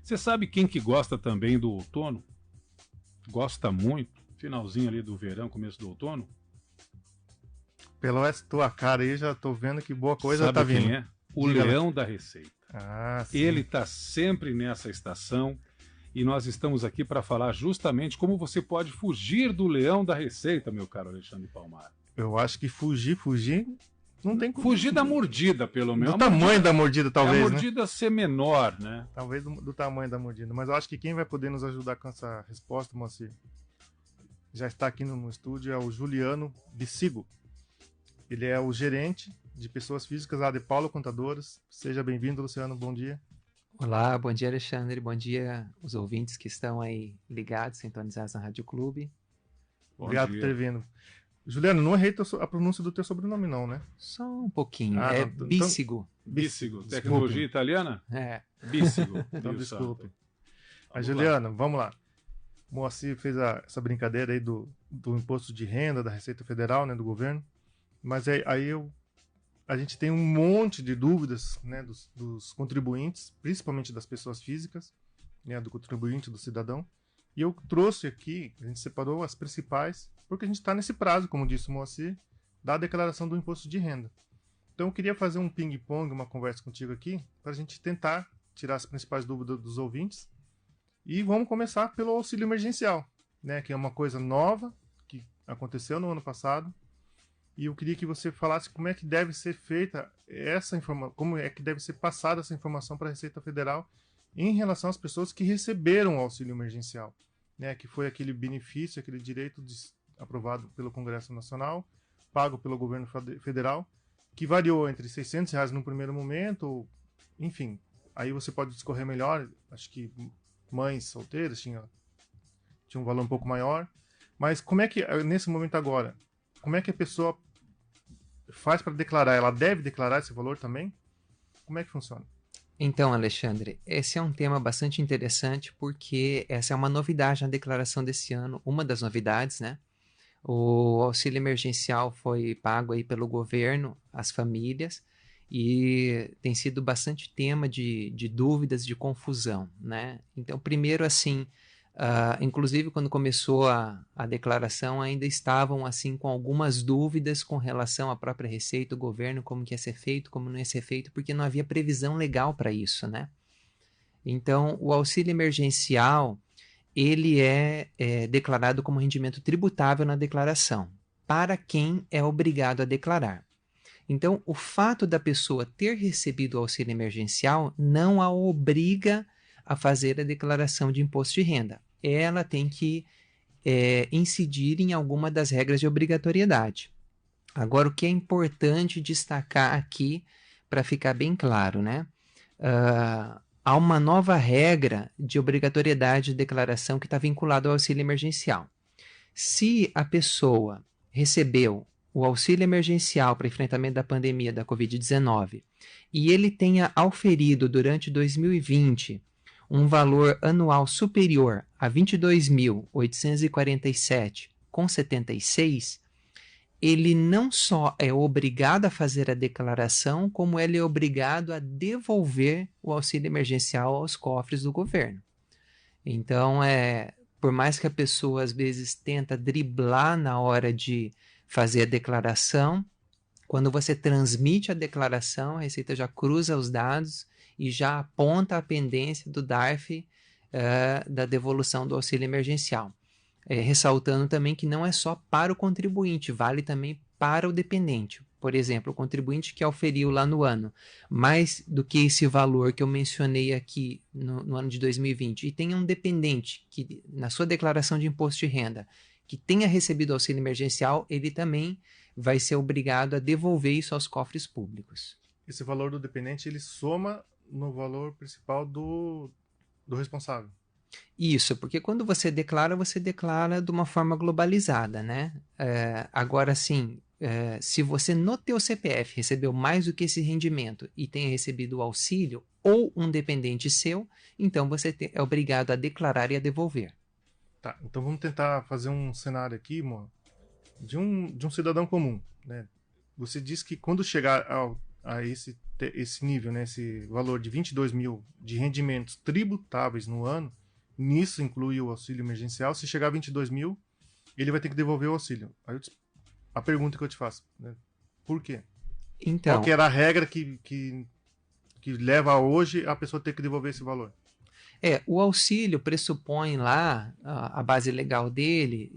Você sabe quem que gosta também do outono? Gosta muito, finalzinho ali do verão, começo do outono? Pela tua cara aí, já tô vendo que boa coisa Sabe tá vindo. quem é? O Diga lá. Leão da Receita. Ah, sim. Ele está sempre nessa estação e nós estamos aqui para falar justamente como você pode fugir do Leão da Receita, meu caro Alexandre Palmar. Eu acho que fugir, não tem como. Fugir da mordida, pelo menos. Do tamanho da mordida, talvez, a mordida ser menor, né? Talvez do tamanho da mordida. Mas eu acho que quem vai poder nos ajudar com essa resposta, Moacir, já está aqui no estúdio, é o Juliano Bicigo. Ele é o gerente de pessoas físicas lá de Paulo Contadoras. Seja bem-vindo, Luciano. Bom dia. Olá, bom dia, Alexandre. Bom dia os ouvintes que estão aí ligados, sintonizados na Rádio Clube. Obrigado por ter vindo. Juliano, não errei a pronúncia do teu sobrenome, não, né? Só um pouquinho. Então, Bicigo. Bicigo. Tecnologia italiana? É. Bicigo. Então, desculpe. Mas, Juliano, vamos lá. O Moacir fez essa brincadeira aí do imposto de renda da Receita Federal, né, do governo. Mas a gente tem um monte de dúvidas, né, dos contribuintes, principalmente das pessoas físicas, né, do contribuinte, do cidadão. E eu trouxe aqui, a gente separou as principais, porque a gente está nesse prazo, como disse o Moacir, da declaração do imposto de renda. Então eu queria fazer um ping-pong, uma conversa contigo aqui, para a gente tentar tirar as principais dúvidas dos ouvintes. E vamos começar pelo auxílio emergencial, né, que é uma coisa nova, que aconteceu no ano passado. E eu queria que você falasse como é que deve ser feita essa informação, como é que deve ser passada essa informação para a Receita Federal em relação às pessoas que receberam o auxílio emergencial, né, que foi aquele benefício, aquele direito aprovado pelo Congresso Nacional, pago pelo governo federal, que variou entre R$600 no primeiro momento, enfim, aí você pode discorrer melhor, acho que mães solteiras tinha um valor um pouco maior, mas como é que, nesse momento agora, como é que a pessoa faz para declarar? Ela deve declarar esse valor também? Como é que funciona? Então, Alexandre, esse é um tema bastante interessante porque essa é uma novidade na declaração desse ano, uma das novidades, né? O auxílio emergencial foi pago aí pelo governo às famílias e tem sido bastante tema de dúvidas, de confusão, né? Então, primeiro, assim, inclusive quando começou a declaração, ainda estavam assim com algumas dúvidas com relação à própria Receita, o governo, como que ia ser feito, como não ia ser feito, porque não havia previsão legal para isso, né? Então, o auxílio emergencial, ele é declarado como rendimento tributável na declaração, para quem é obrigado a declarar. Então, o fato da pessoa ter recebido o auxílio emergencial não a obriga a fazer a declaração de imposto de renda. Ela tem que incidir em alguma das regras de obrigatoriedade. Agora, o que é importante destacar aqui, para ficar bem claro, né? Há uma nova regra de obrigatoriedade de declaração que está vinculada ao auxílio emergencial. Se a pessoa recebeu o auxílio emergencial para enfrentamento da pandemia da Covid-19 e ele tenha auferido durante 2020 um valor anual superior a R$ 22.847,76, ele não só é obrigado a fazer a declaração, como ele é obrigado a devolver o auxílio emergencial aos cofres do governo. Então, por mais que a pessoa às vezes tenta driblar na hora de fazer a declaração, quando você transmite a declaração, a Receita já cruza os dados e já aponta a pendência do DARF da devolução do auxílio emergencial. Ressaltando também que não é só para o contribuinte, vale também para o dependente. Por exemplo, o contribuinte que auferiu lá no ano mais do que esse valor que eu mencionei aqui no ano de 2020 e tenha um dependente que na sua declaração de imposto de renda que tenha recebido auxílio emergencial, ele também vai ser obrigado a devolver isso aos cofres públicos. Esse valor do dependente, ele soma no valor principal do responsável. Isso, porque quando você declara de uma forma globalizada, né? Agora, sim, se você no teu CPF recebeu mais do que esse rendimento e tenha recebido o auxílio ou um dependente seu, então você é obrigado a declarar e a devolver. Tá, então vamos tentar fazer um cenário aqui, de um cidadão comum, né? Você diz que quando chegar a esse nível, né, esse valor de 22 mil de rendimentos tributáveis no ano, nisso inclui o auxílio emergencial, se chegar a 22 mil, ele vai ter que devolver o auxílio. Aí a pergunta que eu te faço, né, por quê? Então, Qual que era a regra que leva hoje a pessoa ter que devolver esse valor? o auxílio pressupõe lá, a base legal dele,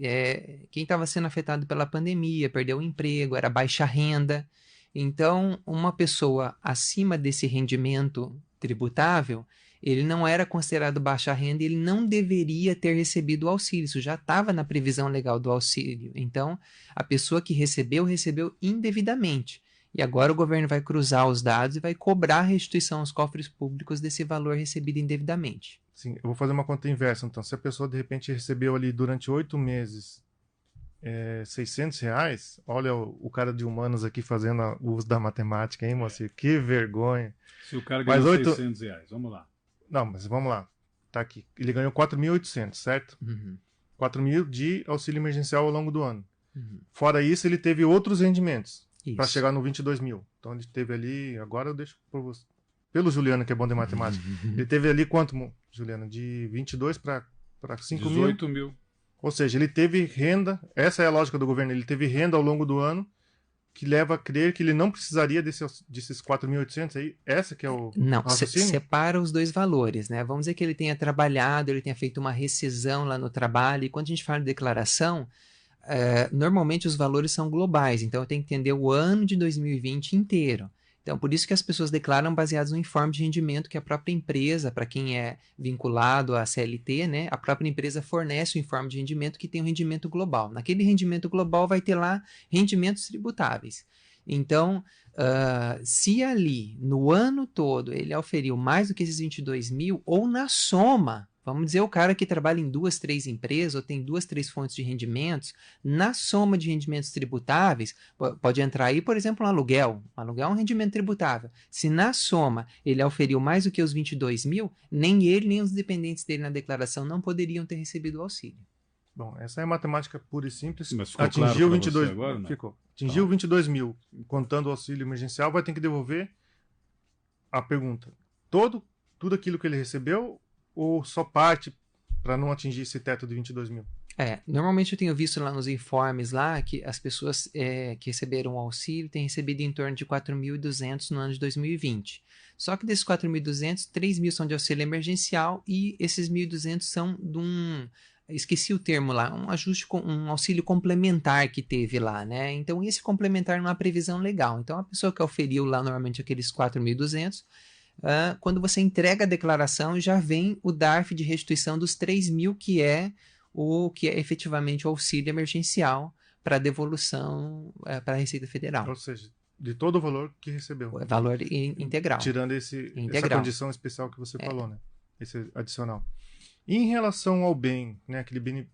quem estava sendo afetado pela pandemia, perdeu o emprego, era baixa renda. Então, uma pessoa acima desse rendimento tributável, ele não era considerado baixa renda e ele não deveria ter recebido o auxílio. Isso já estava na previsão legal do auxílio. Então, a pessoa que recebeu indevidamente. E agora o governo vai cruzar os dados e vai cobrar a restituição aos cofres públicos desse valor recebido indevidamente. Sim, eu vou fazer uma conta inversa. Então, se a pessoa de repente recebeu ali durante 8 meses R$600, olha o cara de humanos aqui fazendo o uso da matemática, hein, Moacir? Que vergonha. Se o cara ganhou R$600, vamos lá. Não, mas vamos lá. Tá aqui. Ele ganhou 4.800, certo? Uhum. 4.000 de auxílio emergencial ao longo do ano. Uhum. Fora isso, ele teve outros rendimentos para Isso. chegar no 22 mil. Então ele teve ali, agora eu deixo por você. Pelo Juliano, que é bom de matemática. Ele teve ali quanto, Juliano? De 22 para 5 mil? 18 mil. Ou seja, ele teve renda, essa é a lógica do governo, ele teve renda ao longo do ano, que leva a crer que ele não precisaria desses 4.800 aí, essa que é o Não, raciocínio? separa os dois valores, né? Vamos dizer que ele tenha trabalhado, ele tenha feito uma rescisão lá no trabalho, e quando a gente fala de declaração, normalmente os valores são globais, então eu tenho que entender o ano de 2020 inteiro. Então, por isso que as pessoas declaram baseados no informe de rendimento que a própria empresa, para quem é vinculado à CLT, né, a própria empresa fornece o informe de rendimento que tem um rendimento global. Naquele rendimento global vai ter lá rendimentos tributáveis. Então, se ali, no ano todo, ele auferiu mais do que esses 22 mil, ou na soma, vamos dizer o cara que trabalha em 2, 3 empresas, ou tem 2, 3 fontes de rendimentos, na soma de rendimentos tributáveis, pode entrar aí, por exemplo, um aluguel. Um aluguel é um rendimento tributável. Se na soma ele auferiu mais do que os 22 mil, nem ele, nem os dependentes dele na declaração não poderiam ter recebido o auxílio. Bom, essa é matemática pura e simples. Mas ficou Atingiu claro 22 agora, não? Ficou. Atingiu 22 mil, contando o auxílio emergencial, vai ter que devolver a pergunta. Tudo aquilo que ele recebeu ou só parte para não atingir esse teto de 22 mil? Normalmente eu tenho visto lá nos informes lá que as pessoas que receberam o auxílio têm recebido em torno de 4.200 no ano de 2020. Só que desses 4.200, 3.000 são de auxílio emergencial e esses 1.200 são de esqueci o termo lá, um auxílio complementar que teve lá, né? Então esse complementar não há previsão legal. Então a pessoa que auferiu lá normalmente aqueles 4.200, quando você entrega a declaração, já vem o DARF de restituição dos 3.000, que é efetivamente o auxílio emergencial para devolução para a Receita Federal. Ou seja, de todo o valor que recebeu. O valor integral. Tirando essa condição especial que você falou, né? Esse adicional. E em relação ao bem, né? Aquele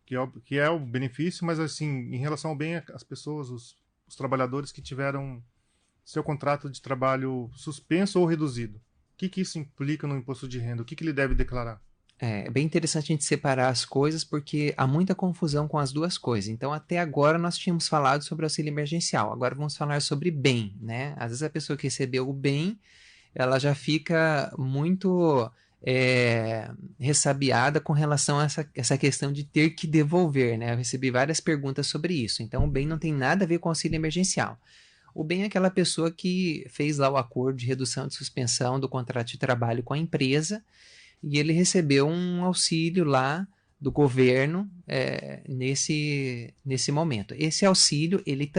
que é o benefício, mas assim, em relação ao bem, as pessoas, os trabalhadores que tiveram seu contrato de trabalho suspenso ou reduzido. O que isso implica no imposto de renda? O que ele deve declarar? É bem interessante a gente separar as coisas, porque há muita confusão com as duas coisas. Então, até agora nós tínhamos falado sobre auxílio emergencial. Agora vamos falar sobre bem, né? Às vezes a pessoa que recebeu o bem, ela já fica muito ressabiada com relação a essa questão de ter que devolver, né? Eu recebi várias perguntas sobre isso. Então, o bem não tem nada a ver com auxílio emergencial. O bem é aquela pessoa que fez lá o acordo de redução de suspensão do contrato de trabalho com a empresa e ele recebeu um auxílio lá do governo nesse momento. Esse auxílio, ele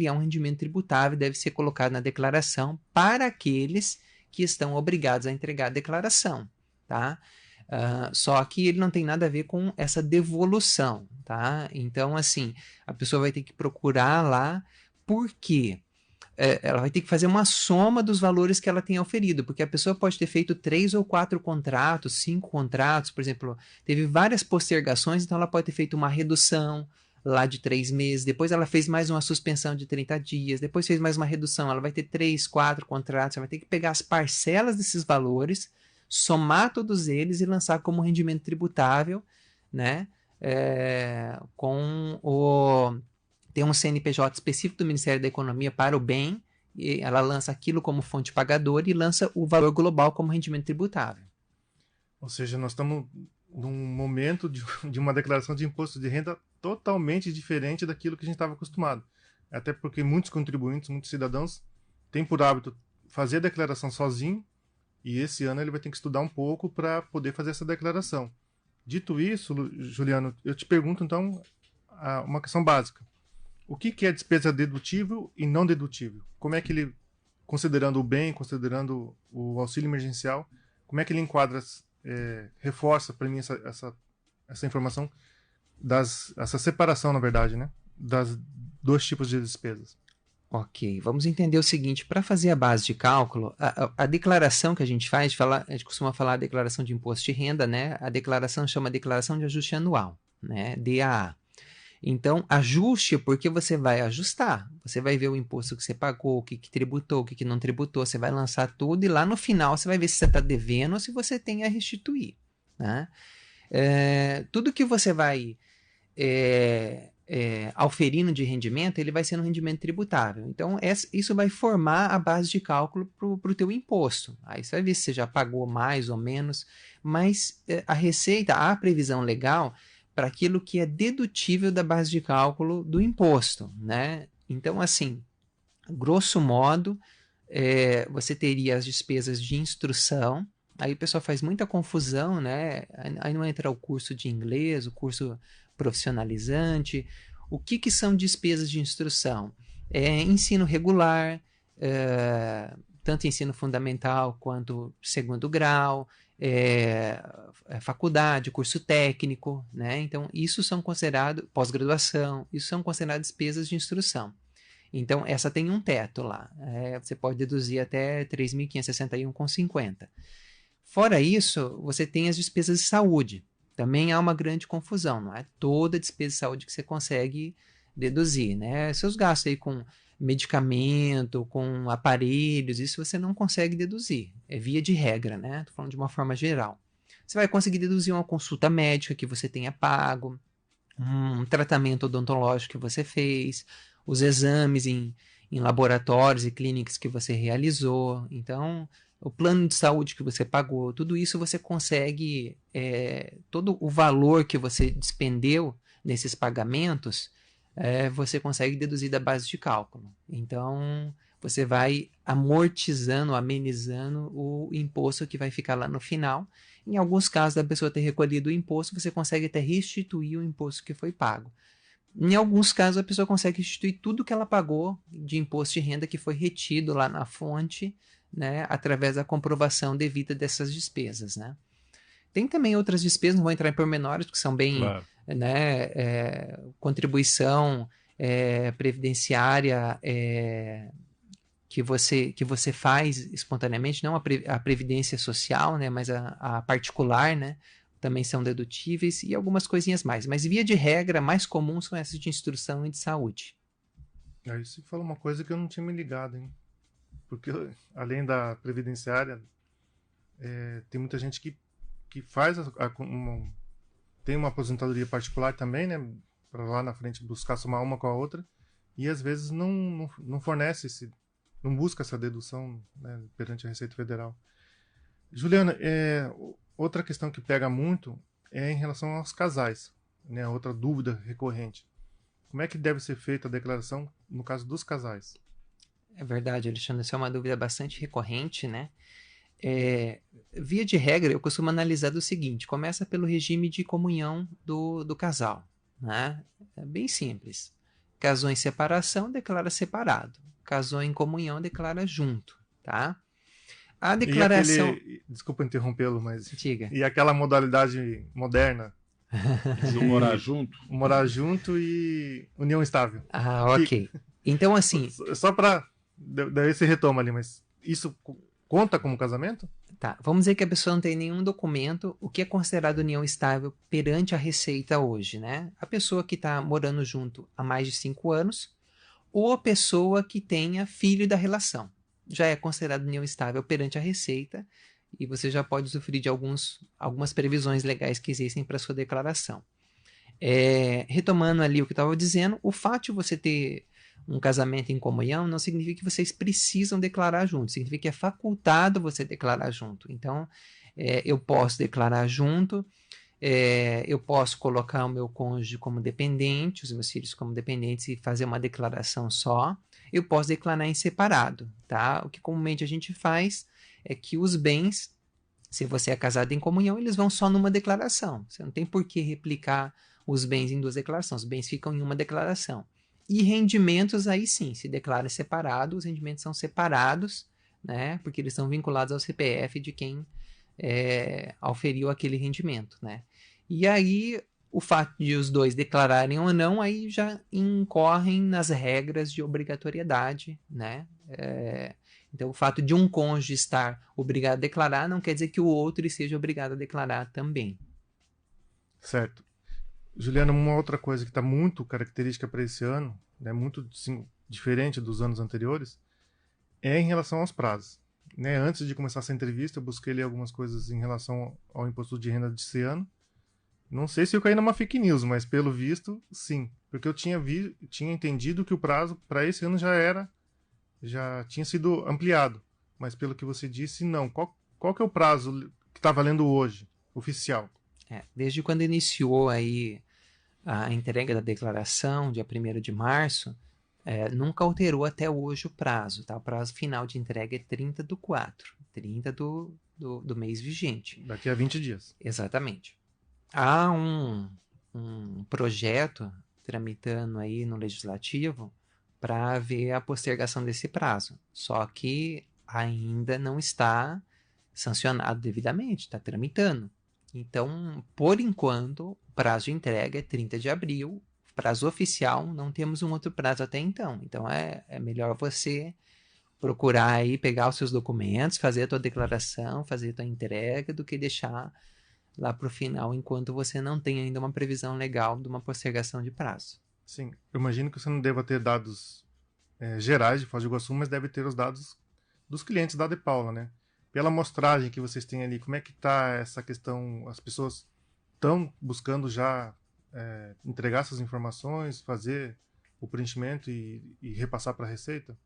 é um rendimento tributável, deve ser colocado na declaração para aqueles que estão obrigados a entregar a declaração, tá? Só que ele não tem nada a ver com essa devolução, tá? Então, assim, a pessoa vai ter que procurar lá, por quê? Ela vai ter que fazer uma soma dos valores que ela tem oferido, porque a pessoa pode ter feito 3 ou 4 contratos, 5 contratos, por exemplo, teve várias postergações, então ela pode ter feito uma redução lá de 3 meses, depois ela fez mais uma suspensão de 30 dias, depois fez mais uma redução, ela vai ter 3, 4 contratos, ela vai ter que pegar as parcelas desses valores, somar todos eles e lançar como rendimento tributável, né? Tem um CNPJ específico do Ministério da Economia para o bem, e ela lança aquilo como fonte pagadora e lança o valor global como rendimento tributável. Ou seja, nós estamos num momento de uma declaração de imposto de renda totalmente diferente daquilo que a gente estava acostumado. Até porque muitos contribuintes, muitos cidadãos têm por hábito fazer a declaração sozinho, e esse ano ele vai ter que estudar um pouco para poder fazer essa declaração. Dito isso, Juliano, eu te pergunto então uma questão básica. O que é despesa dedutível e não dedutível? Como é que ele, considerando o bem, considerando o auxílio emergencial, como é que ele enquadra, reforça para mim essa informação, essa separação, na verdade, né, das dois tipos de despesas? Ok, vamos entender o seguinte, para fazer a base de cálculo, a declaração que a gente faz, a gente costuma falar a declaração de imposto de renda, né? A declaração chama Declaração de Ajuste Anual, né? DAA. Então, ajuste porque você vai ajustar, você vai ver o imposto que você pagou, o que tributou, o que não tributou, você vai lançar tudo e lá no final você vai ver se você está devendo ou se você tem a restituir, né? Tudo que você vai auferindo de rendimento, ele vai ser um rendimento tributável. Então, isso vai formar a base de cálculo para o teu imposto. Aí você vai ver se você já pagou mais ou menos, mas a receita, a previsão legal para aquilo que é dedutível da base de cálculo do imposto, né? Então, assim, grosso modo, você teria as despesas de instrução. Aí o pessoal faz muita confusão, né? Aí não entra o curso de inglês, o curso profissionalizante. O que são despesas de instrução? Ensino regular, tanto ensino fundamental quanto segundo grau, faculdade, curso técnico, né? Então, isso são considerados, pós-graduação, isso são consideradas despesas de instrução. Então, essa tem um teto lá. Você pode deduzir até R$ 3.561,50. Fora isso, você tem as despesas de saúde. Também há uma grande confusão, não é toda despesa de saúde que você consegue deduzir, né? Seus gastos aí com medicamento, com aparelhos, isso você não consegue deduzir, é via de regra, né? Estou falando de uma forma geral. Você vai conseguir deduzir uma consulta médica que você tenha pago, um tratamento odontológico que você fez, os exames em laboratórios e clínicas que você realizou, então o plano de saúde que você pagou, tudo isso você consegue, todo o valor que você despendeu nesses pagamentos, você consegue deduzir da base de cálculo. Então, você vai amortizando, amenizando o imposto que vai ficar lá no final. Em alguns casos, da pessoa ter recolhido o imposto, você consegue até restituir o imposto que foi pago. Em alguns casos, a pessoa consegue restituir tudo que ela pagou de imposto de renda que foi retido lá na fonte, né, através da comprovação devida dessas despesas, né? Tem também outras despesas, não vou entrar em pormenores, porque são bem, claro, né, contribuição previdenciária que você faz espontaneamente, não a previdência social, né, mas a particular, né, também são dedutíveis e algumas coisinhas mais. Mas via de regra, mais comuns são essas de instrução e de saúde. Aí você falou uma coisa que eu não tinha me ligado, hein? Porque além da previdenciária, tem muita gente que faz tem uma aposentadoria particular também, né, para lá na frente buscar somar uma com a outra, e às vezes não fornece não busca essa dedução, né, perante a Receita Federal. Juliana, outra questão que pega muito é em relação aos casais, né, outra dúvida recorrente. Como é que deve ser feita a declaração no caso dos casais? É verdade, Alexandre, essa é uma dúvida bastante recorrente, né? Via de regra, eu costumo analisar do seguinte: começa pelo regime de comunhão do casal, né? É bem simples. Casou em separação, declara separado. Casou em comunhão, declara junto, tá? A declaração... Desculpa interrompê-lo, mas... Diga. E aquela modalidade moderna de morar junto? Morar junto e união estável. Ah, ok. Então, assim... Só para... Daí você retoma ali, mas isso conta como casamento? Tá, vamos dizer que a pessoa não tem nenhum documento, o que é considerado união estável perante a Receita hoje, né? A pessoa que está morando junto há mais de 5 anos ou a pessoa que tenha filho da relação. Já é considerado união estável perante a Receita e você já pode usufruir de algumas previsões legais que existem para sua declaração. Retomando ali o que eu estava dizendo, o fato de você ter um casamento em comunhão, não significa que vocês precisam declarar junto, significa que é facultado você declarar junto. Então, eu posso declarar junto, eu posso colocar o meu cônjuge como dependente, os meus filhos como dependentes e fazer uma declaração só. Eu posso declarar em separado, tá? O que comumente a gente faz é que os bens, se você é casado em comunhão, eles vão só numa declaração. Você não tem por que replicar os bens em 2 declarações. Os bens ficam em uma declaração. E rendimentos, aí sim, se declara separado, os rendimentos são separados, né? Porque eles são vinculados ao CPF de quem auferiu aquele rendimento, né? E aí, o fato de os dois declararem ou não, aí já incorrem nas regras de obrigatoriedade, né? Então, o fato de um cônjuge estar obrigado a declarar não quer dizer que o outro seja obrigado a declarar também. Certo. Juliana, uma outra coisa que está muito característica para esse ano, né, muito sim, diferente dos anos anteriores, é em relação aos prazos. Né? Antes de começar essa entrevista, eu busquei ler algumas coisas em relação ao imposto de renda desse ano. Não sei se eu caí numa fake news, mas pelo visto, sim. Porque eu tinha entendido que o prazo para esse ano já tinha sido ampliado. Mas pelo que você disse, não. Qual que é o prazo que está valendo hoje, oficial? Desde quando iniciou aí a entrega da declaração, dia 1º de março, nunca alterou até hoje o prazo, tá? O prazo final de entrega é 30/4, 30 do mês vigente. Daqui a 20 dias. Exatamente. Há um projeto tramitando aí no Legislativo para ver a postergação desse prazo. Só que ainda não está sancionado devidamente, está tramitando. Então, por enquanto, o prazo de entrega é 30 de abril, prazo oficial, não temos um outro prazo até então. Então, é melhor você procurar aí, pegar os seus documentos, fazer a tua declaração, fazer a tua entrega, do que deixar lá para o final, enquanto você não tem ainda uma previsão legal de uma postergação de prazo. Sim, eu imagino que você não deva ter dados gerais de Foz do Iguaçu, mas deve ter os dados dos clientes da De Paula, né? Pela amostragem que vocês têm ali, como é que está essa questão? As pessoas estão buscando já entregar essas informações, fazer o preenchimento e repassar para a Receita?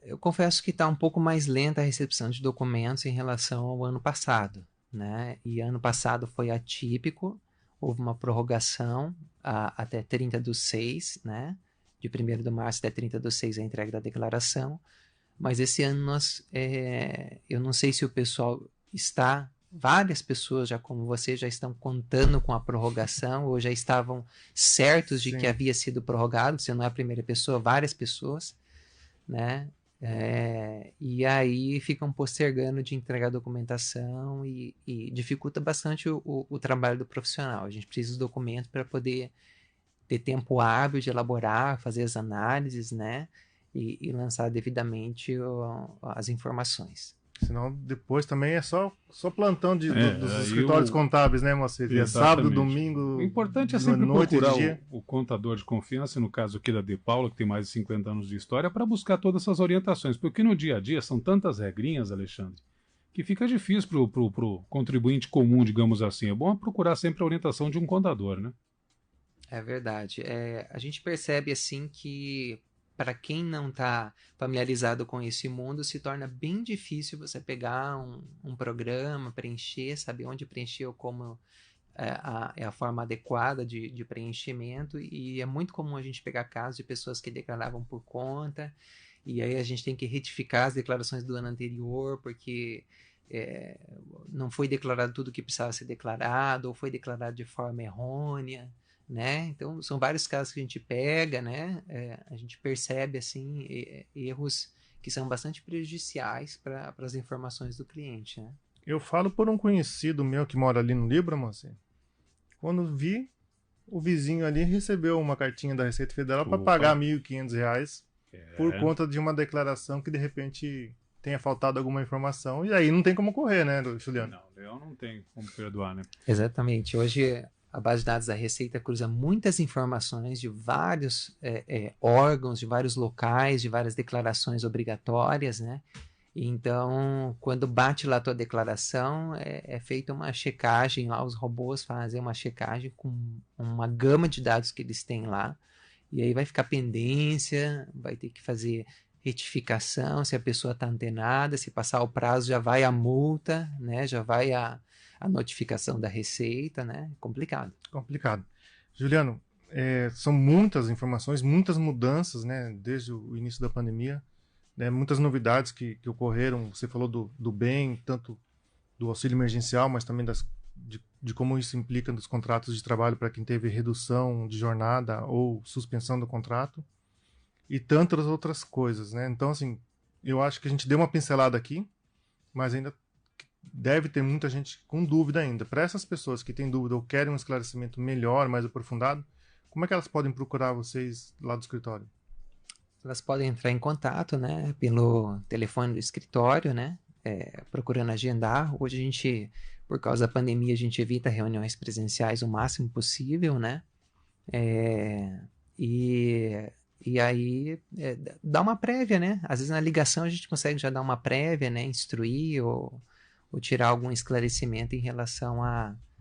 Eu confesso que está um pouco mais lenta a recepção de documentos em relação ao ano passado, né? E ano passado foi atípico, houve uma prorrogação até 30/6, né? De 1º de março até 30/6 a entrega da declaração, mas esse ano eu não sei se o pessoal várias pessoas já como você já estão contando com a prorrogação ou já estavam certos de que havia sido prorrogado. Você não é a primeira pessoa, várias pessoas, né? E aí ficam postergando de entregar a documentação e dificulta bastante o trabalho do profissional. A gente precisa dos documentos para poder ter tempo hábil de elaborar, fazer as análises, né? E lançar devidamente as informações. Senão depois também é só plantão dos escritórios contábeis, né, Moacir? É sábado, domingo. O importante é sempre procurar o contador de confiança, no caso aqui da De Paula, que tem mais de 50 anos de história, para buscar todas essas orientações. Porque no dia a dia são tantas regrinhas, Alexandre, que fica difícil para o contribuinte comum, digamos assim. É bom procurar sempre a orientação de um contador, né? É verdade. A gente percebe assim que para quem não está familiarizado com esse mundo, se torna bem difícil você pegar um programa, preencher, saber onde preencher ou como é a forma adequada de preenchimento. E é muito comum a gente pegar casos de pessoas que declaravam por conta, e aí a gente tem que retificar as declarações do ano anterior, porque não foi declarado tudo que precisava ser declarado, ou foi declarado de forma errônea, né? Então, são vários casos que a gente pega, né? A gente percebe, assim, erros que são bastante prejudiciais para as informações do cliente, né? Eu falo por um conhecido meu que mora ali no Líbano, assim. Quando vi, o vizinho ali recebeu uma cartinha da Receita Federal para pagar R$ 1.500 por conta de uma declaração que, de repente, tenha faltado alguma informação. E aí não tem como correr, né, Juliano? Não, Leão não tem como perdoar, né? Exatamente. Hoje a base de dados da Receita cruza muitas informações de vários órgãos, de vários locais, de várias declarações obrigatórias, né? Então, quando bate lá a tua declaração, é feita uma checagem lá, os robôs fazem uma checagem com uma gama de dados que eles têm lá, E aí vai ficar pendência, vai ter que fazer retificação, se a pessoa está antenada, se passar o prazo já vai a multa, né? Já vai a notificação da Receita, né? Complicado. Complicado. Juliano, são muitas informações, muitas mudanças, né? Desde o início da pandemia, né? Muitas novidades que ocorreram. Você falou do bem, tanto do auxílio emergencial, mas também de como isso implica nos contratos de trabalho para quem teve redução de jornada ou suspensão do contrato. E tantas outras coisas, né? Então, assim, eu acho que a gente deu uma pincelada aqui, mas ainda deve ter muita gente com dúvida ainda. Para essas pessoas que têm dúvida ou querem um esclarecimento melhor, mais aprofundado, como é que elas podem procurar vocês lá do escritório? Elas podem entrar em contato, né? Pelo telefone do escritório, né? Procurando agendar. Hoje a gente, por causa da pandemia, a gente evita reuniões presenciais o máximo possível, né? E aí, dá uma prévia, né? Às vezes na ligação a gente consegue já dar uma prévia, né? Instruir ou tirar algum esclarecimento em relação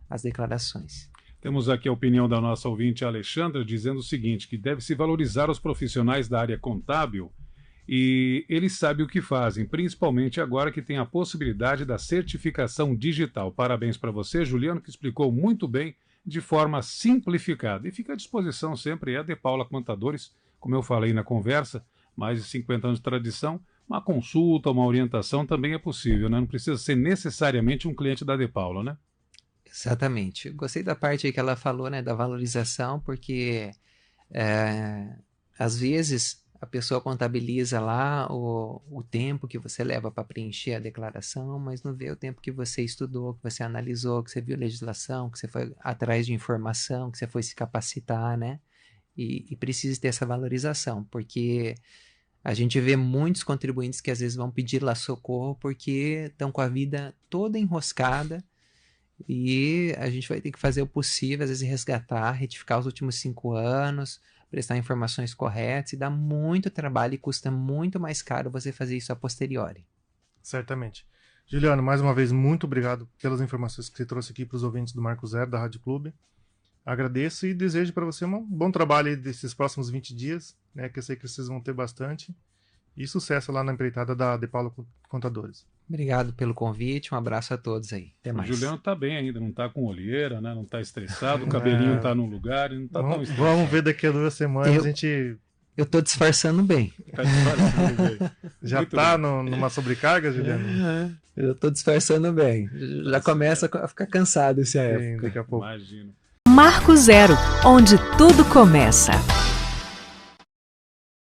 às declarações. Temos aqui a opinião da nossa ouvinte Alexandra, dizendo o seguinte, que deve-se valorizar os profissionais da área contábil e eles sabem o que fazem, principalmente agora que tem a possibilidade da certificação digital. Parabéns para você, Juliano, que explicou muito bem, de forma simplificada. E fica à disposição sempre a De Paula Contadores, como eu falei na conversa, mais de 50 anos de tradição, uma consulta, uma orientação também é possível, né? Não precisa ser necessariamente um cliente da De Paula, né? Exatamente. Gostei da parte aí que ela falou, né, da valorização, porque às vezes a pessoa contabiliza lá o tempo que você leva para preencher a declaração, mas não vê o tempo que você estudou, que você analisou, que você viu legislação, que você foi atrás de informação, que você foi se capacitar, né? E precisa ter essa valorização, porque a gente vê muitos contribuintes que às vezes vão pedir lá socorro porque estão com a vida toda enroscada e a gente vai ter que fazer o possível, às vezes resgatar, retificar os últimos 5 anos, prestar informações corretas, e dá muito trabalho e custa muito mais caro você fazer isso a posteriori. Certamente. Juliano, mais uma vez, muito obrigado pelas informações que você trouxe aqui para os ouvintes do Marco Zero, da Rádio Clube. Agradeço e desejo para você um bom trabalho aí desses próximos 20 dias, né, que eu sei que vocês vão ter bastante. E sucesso lá na empreitada da De Paula Contadores. Obrigado pelo convite, um abraço a todos aí. Até mais. O Juliano tá bem ainda, não tá com olheira, né? Não tá estressado, o cabelinho tá no lugar, não tá tão estressado. Vamos ver daqui a 2 semanas, a gente... Eu tô disfarçando bem. Tá disfarçando bem. Já muito tá numa sobrecarga, Juliano? Eu tô disfarçando bem. Já começa a ficar cansado essa época. Daqui a pouco. Imagino. Marco Zero, onde tudo começa.